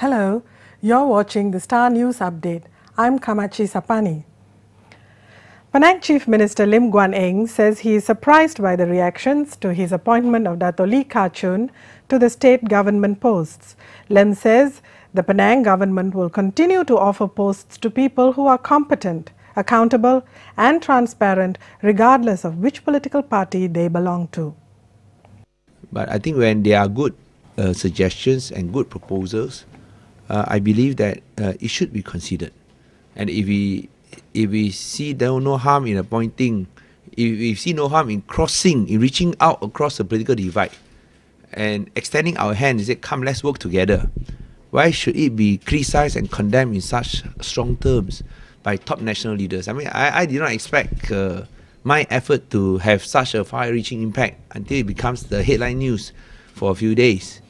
Hello, you're watching the Star News Update. I'm Kamatchy Sappani. Penang Chief Minister Lim Guan Eng says he is surprised by the reactions to his appointment of Dato Lee Kah Choon to the state government posts. Lim says the Penang government will continue to offer posts to people who are competent, accountable and transparent regardless of which political party they belong to. But I think when there are good suggestions and good proposals, I believe that it should be considered. And if we see no harm in appointing, if we see no harm in reaching out across the political divide and extending our hand and say, come, let's work together. Why should it be criticized and condemned in such strong terms by top national leaders? I mean, I did not expect my effort to have such a far-reaching impact until it becomes the headline news for a few days.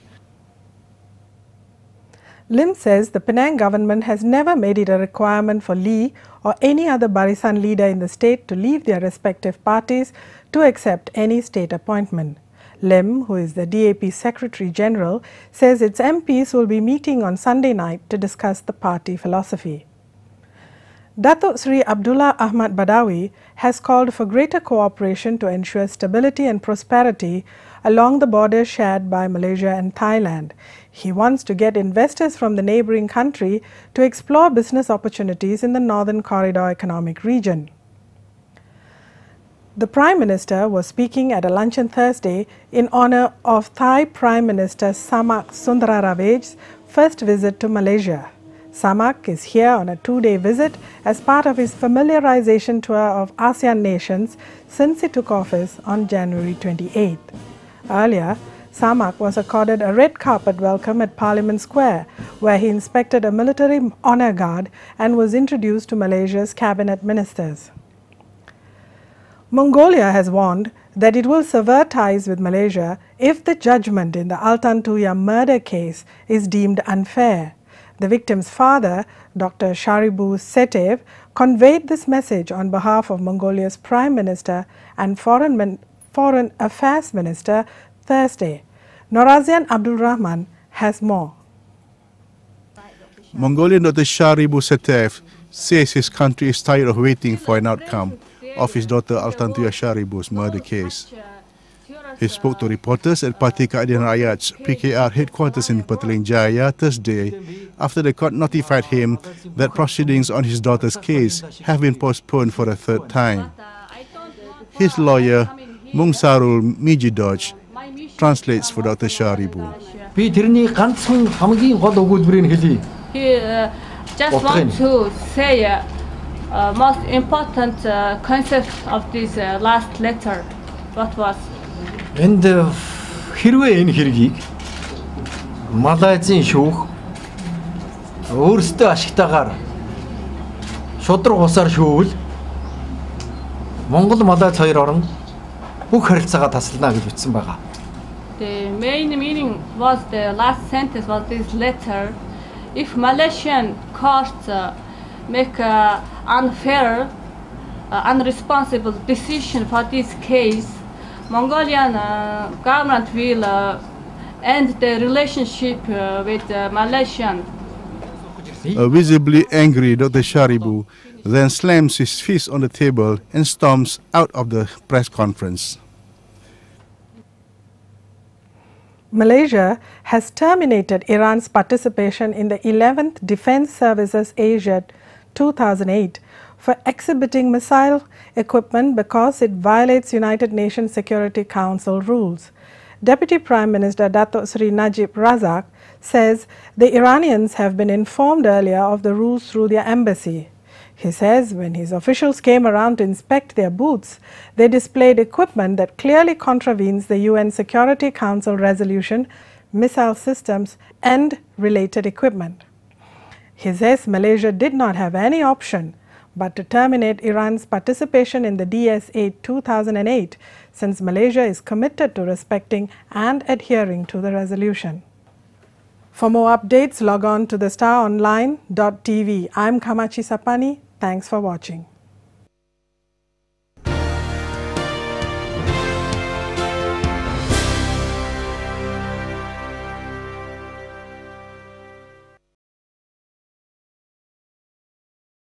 Lim says the Penang government has never made it a requirement for Lee or any other Barisan leader in the state to leave their respective parties to accept any state appointment. Lim, who is the DAP Secretary General, says its MPs will be meeting on Sunday night to discuss the party philosophy. Datuk Sri Abdullah Ahmad Badawi has called for greater cooperation to ensure stability and prosperity along the border shared by Malaysia and Thailand. He wants to get investors from the neighbouring country to explore business opportunities in the Northern Corridor Economic Region. The Prime Minister was speaking at a luncheon Thursday in honour of Thai Prime Minister Samak Sundararaja's first visit to Malaysia. Samak is here on a two-day visit as part of his familiarization tour of ASEAN nations since he took office on January 28th. Earlier, Samak was accorded a red carpet welcome at Parliament Square, where he inspected a military honour guard and was introduced to Malaysia's cabinet ministers. Mongolia has warned that it will sever ties with Malaysia if the judgment in the Altan Tuya murder case is deemed unfair. The victim's father, Dr. Sharibu Setev, conveyed this message on behalf of Mongolia's Prime Minister and Foreign Affairs Minister Thursday. Norazian Abdul Rahman has more. Mongolian Dr. Sharibu Setev says his country is tired of waiting for an outcome of his daughter Altan Tuya Sharibu's murder case. He spoke to reporters at Parti Keadilan Rakyat's PKR headquarters in Petaling Jaya Thursday after the court notified him that proceedings on his daughter's case have been postponed for a third time. His lawyer, Mungsarul Mijidoj, translates for Dr. Sharibu. He just wants to say most important concept of this last letter. What was? And хэрвээ энэ хэргийг Малайзын шүүх өөрсдөө ашигтайгаар шудраг усаар шүүвэл Монгол Малайз хоёр орн бүх харилцаагаа таслана гэж бичсэн байгаа. The main meaning was the last sentence was this letter. If Malaysian courts make unfair, unresponsible decision for this case, Mongolian government will end the relationship with Malaysian. Visibly angry, Dr. Sharibu then slams his fist on the table and storms out of the press conference. Malaysia has terminated Iran's participation in the 11th Defence Services Asia 2008 for exhibiting missile equipment because it violates United Nations Security Council rules. Deputy Prime Minister Datuk Sri Najib Razak says the Iranians have been informed earlier of the rules through their embassy. He says when his officials came around to inspect their booths, they displayed equipment that clearly contravenes the UN Security Council resolution, missile systems and related equipment. He says Malaysia did not have any option but to terminate Iran's participation in the DSA 2008 since Malaysia is committed to respecting and adhering to the resolution. For more updates, log on to thestaronline.tv. I'm Kamatchy Sappani. Thanks for watching.